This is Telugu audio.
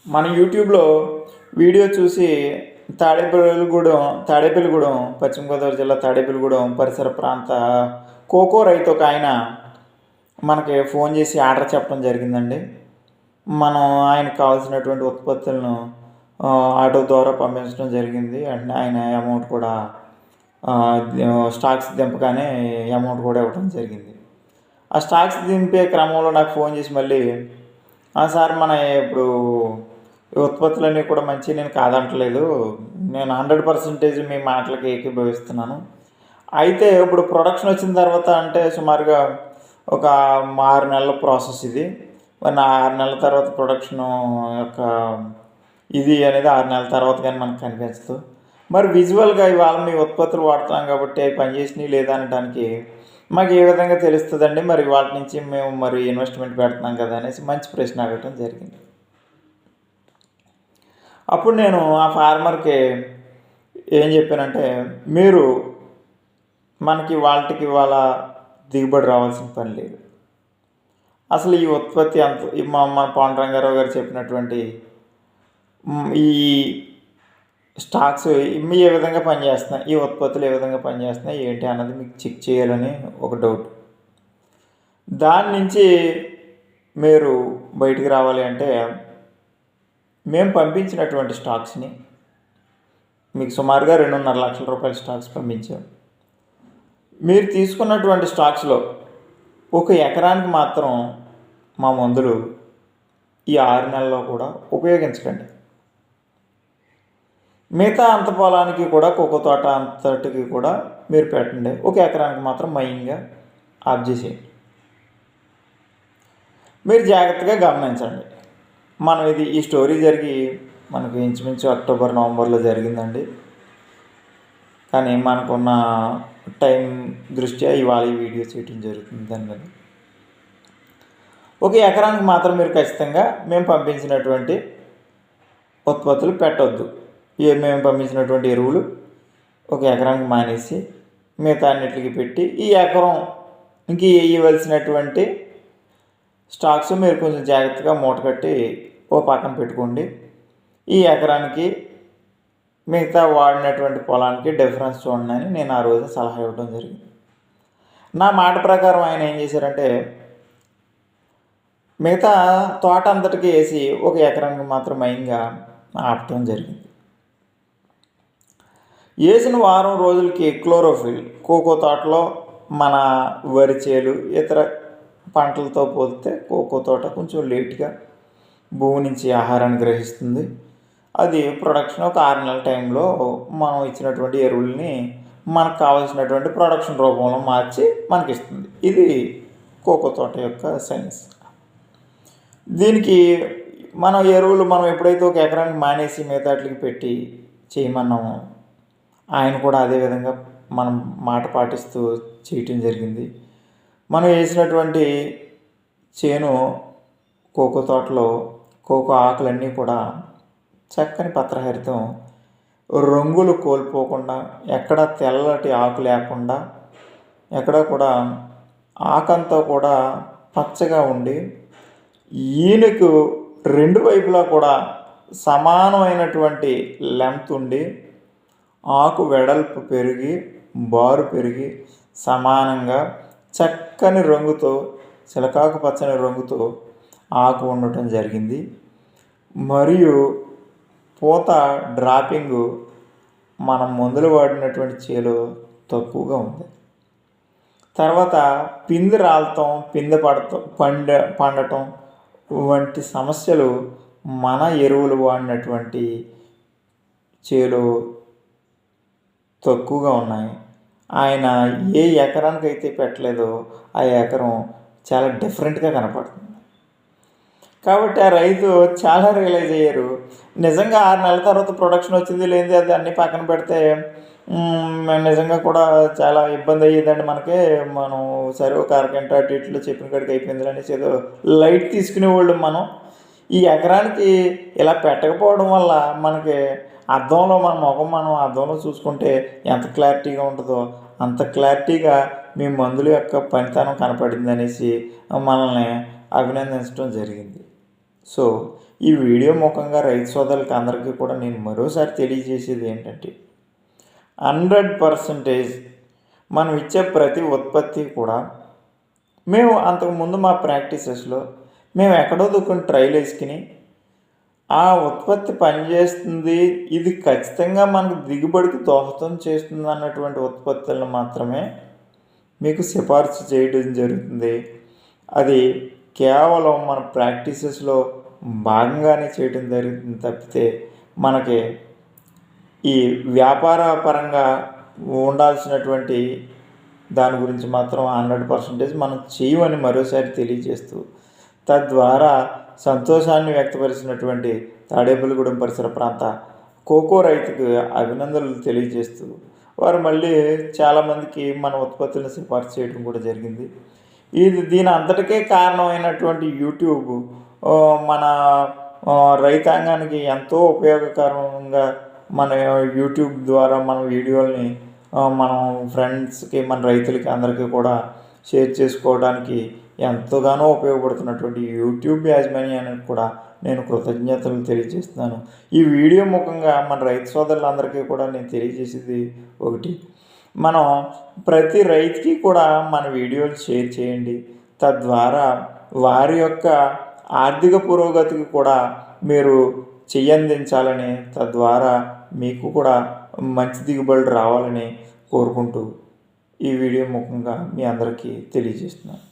మన యూట్యూబ్లో వీడియో చూసి తాడేపల్లిగూడెం పశ్చిమ గోదావరి జిల్లా తాడేపల్లిగూడెం పరిసర ప్రాంత కోకో రైతు ఒక ఆయన మనకి ఫోన్ చేసి ఆర్డర్ చెప్పడం జరిగిందండి. మనం ఆయనకు కావాల్సినటువంటి ఉత్పత్తులను ఆటో ద్వారా పంపించడం జరిగింది. అండ్ ఆయన అమౌంట్ కూడా స్టాక్స్ దింపగానే అమౌంట్ కూడా ఇవ్వడం జరిగింది. ఆ స్టాక్స్ దింపే క్రమంలో నాకు ఫోన్ చేసి మళ్ళీ సార్ మన ఇప్పుడు ఈ ఉత్పత్తులన్నీ కూడా మంచి, నేను కాదంటలేదు, నేను 100% మీ మాటలకి ఏకీభవిస్తున్నాను. అయితే ఇప్పుడు ప్రొడక్షన్ వచ్చిన తర్వాత అంటే సుమారుగా ఒక 6 నెలల ప్రాసెస్ ఇది. మరి 6 నెలల తర్వాత ప్రొడక్షను యొక్క ఇది అనేది 6 నెలల తర్వాత కానీ మనకు కనిపించదు. మరి విజువల్గా ఇవాళ మీ ఉత్పత్తులు వాడుతున్నాం కాబట్టి అవి పనిచేసినాయి లేదా అనడానికి మాకు ఏ విధంగా తెలుస్తుందండి? మరి వాటి నుంచి మేము మరి ఇన్వెస్ట్మెంట్ పెడుతున్నాం కదా అనేసి మంచి ప్రశ్న అడగటం జరిగింది. అప్పుడు నేను ఆ ఫార్మర్కి ఏం చెప్పానంటే, మీరు మనకి వాళ్ళకి వాళ్ళ దిగుబడి రావాల్సిన పని లేదు. అసలు ఈ ఉత్పత్తి అంత మా పాండురంగారావు గారు చెప్పినటువంటి ఈ స్టాక్స్ ఏ విధంగా పనిచేస్తున్నాయి, ఈ ఉత్పత్తులు ఏ విధంగా పనిచేస్తున్నాయి ఏంటి అన్నది మీకు చెక్ చేయాలని ఒక డౌట్. దాని నుంచి మీరు బయటికి రావాలి అంటే మేము పంపించినటువంటి స్టాక్స్ని మీకు సుమారుగా 2.5 లక్షల రూపాయల స్టాక్స్ పంపించాం. మీరు తీసుకున్నటువంటి స్టాక్స్లో ఒక ఎకరానికి మాత్రం మా మందులు ఈ 6 నెలల్లో కూడా ఉపయోగించకండి. మిగతా అంత పొలానికి కూడా కోకో తోట అంతటికి కూడా మీరు పెట్టండి. ఒక ఎకరానికి మాత్రం మైన్గా ఆఫ్ చేసేయండి. మీరు జాగ్రత్తగా గమనించండి. మనం ఈ స్టోరీ జరిగి మనకు ఇంచుమించు అక్టోబర్ నవంబర్లో జరిగిందండి. కానీ మనకున్న టైం దృష్ట్యా ఇవాళ ఈ వీడియో చేయడం జరుగుతుంది. దాని మీద ఒక ఎకరానికి మాత్రం మీరు ఖచ్చితంగా మేము పంపించినటువంటి ఉత్పత్తులు పెట్టవద్దు. మేము పంపించినటువంటి ఎరువులు ఒక ఎకరానికి మానేసి మిగతా అన్నిటికి పెట్టి ఈ ఎకరం ఇంక వేయవలసినటువంటి స్టాక్స్ మీరు కొంచెం జాగ్రత్తగా మూట కట్టి ఓ పక్కన పెట్టుకోండి. ఈ ఎకరానికి మిగతా వాడినటువంటి పొలానికి డిఫరెన్స్ చూడండి అని నేను ఆ రోజు సలహా ఇవ్వడం జరిగింది. నా మాట ప్రకారం ఆయన ఏం చేశారంటే, మిగతా తోట అంతటికి వేసి ఒక ఎకరానికి మాత్రం మైన్గా ఆపటం జరిగింది. వేసిన వారం రోజులకి క్లోరోఫిల్ కోకో తోటలో మన వరి చేలు ఇతర పంటలతో పోలిస్తే కోకో తోట కొంచెం లేట్గా భూమి నుంచి ఆహారాన్ని గ్రహిస్తుంది. అది ప్రొడక్షన్ ఒక 6 నెలల టైంలో మనం ఇచ్చినటువంటి ఎరువుల్ని మనకు కావాల్సినటువంటి ప్రొడక్షన్ రూపంలో మార్చి మనకిస్తుంది. ఇది కోకో తోట యొక్క సైన్స్. దీనికి మనం ఎరువులు మనం ఎప్పుడైతే ఒక ఎకరానికి మానేసి మిగతాట్లకి పెట్టి చేయమన్నామో ఆయన కూడా అదేవిధంగా మనం మాట పాటిస్తూ చేయటం జరిగింది. మనం వేసినటువంటి చేను కోకో తోటలో కోకో ఆకులన్నీ కూడా చక్కని పత్రహరితం, రంగులు కోల్పోకుండా, ఎక్కడ తెల్లటి ఆకు లేకుండా, ఎక్కడ కూడా ఆకంతా కూడా పచ్చగా ఉండి ఈయనకు 2 వైపులా కూడా సమానమైనటువంటి లెంత్ ఉండి ఆకు వెడల్పు పెరిగి బారు పెరిగి సమానంగా చక్కని రంగుతో, చిలకాకు పచ్చని రంగుతో ఆకు ఉండటం జరిగింది. మరియు పూత డ్రాపింగు మనం మందులు వాడినటువంటి చేలో తక్కువగా ఉంది. తర్వాత పిందె రాలటం, పిందె పండటం వంటి సమస్యలు మన ఎరువులు వాడినటువంటి చేలో తక్కువగా ఉన్నాయి. ఆయన ఏ ఎకరానికి అయితే పెట్టలేదో ఆ ఎకరం చాలా డిఫరెంట్గా కనపడుతుంది. కాబట్టి ఆ రైతు చాలా రియలైజ్ అయ్యారు. నిజంగా 6 నెలల తర్వాత ప్రొడక్షన్ వచ్చింది లేనిది అది అన్నీ పక్కన పెడితే నిజంగా కూడా చాలా ఇబ్బంది అయ్యేదండి మనకి. మనం సరే ఒక అరగంట అటు ఇట్లో చెప్పిన కాడికి అయిపోయింది అనేసి ఏదో లైట్ తీసుకునేవాళ్ళు. మనం ఈ ఎకరానికి ఇలా పెట్టకపోవడం వల్ల మనకి అద్దంలో మన ముఖం మనం అద్దంలో చూసుకుంటే ఎంత క్లారిటీగా ఉంటుందో అంత క్లారిటీగా మీ మందుల యొక్క పనితనం కనపడింది అనేసి మనల్ని అభినందించడం జరిగింది. సో ఈ వీడియో ముఖంగా రైతు సోదరులకి అందరికీ కూడా నేను మరోసారి తెలియజేసేది ఏంటంటే 100% మనం ఇచ్చే ప్రతి ఉత్పత్తి కూడా మేము అంతకుముందు మా ప్రాక్టీసెస్లో మేము ఎక్కడో దుక్కుని ట్రైల్ వేసుకుని ఆ ఉత్పత్తి పనిచేస్తుంది, ఇది ఖచ్చితంగా మనకు దిగుబడికి దోహదం చేస్తుంది అన్నటువంటి ఉత్పత్తులను మాత్రమే మీకు సిఫార్సు చేయడం జరుగుతుంది. అది కేవలం మన ప్రాక్టీసెస్లో భాగంగానే చేయడం జరుగుతుంది తప్పితే మనకి ఈ వ్యాపార పరంగా ఉండాల్సినటువంటి దాని గురించి మాత్రం 100% మనం చేయమని మరోసారి తెలియజేస్తూ, తద్వారా సంతోషాన్ని వ్యక్తపరిచినటువంటి తాడేపల్లిగూడెం పరిసర ప్రాంత కోకో రైతుకు అభినందనలు తెలియజేస్తూ, వారు మళ్ళీ చాలామందికి మన ఉత్పత్తులను సిఫార్సు చేయడం కూడా జరిగింది. దీని అంతటికే కారణమైనటువంటి యూట్యూబ్ మన రైతాంగానికి ఎంతో ఉపయోగకరంగా మన యూట్యూబ్ ద్వారా మన వీడియోల్ని మనం ఫ్రెండ్స్కి, మన రైతులకి అందరికీ కూడా షేర్ చేసుకోవడానికి ఎంతగానో ఉపయోగపడుతున్నటువంటి యూట్యూబ్ యాజమాన్యానికి కూడా నేను కృతజ్ఞతలు తెలియజేస్తున్నాను. ఈ వీడియో ముఖంగా మన రైతు సోదరులందరికీ కూడా నేను తెలియజేసేది ఒకటి, మనం ప్రతి రైతుకి కూడా మన వీడియోలు షేర్ చేయండి. తద్వారా వారి యొక్క ఆర్థిక పురోగతికి కూడా మీరు చెయ్యందించాలని, తద్వారా మీకు కూడా మంచి దిగుబడులు రావాలని కోరుకుంటూ ఈ వీడియో ముఖంగా మీ అందరికీ తెలియజేస్తున్నాను.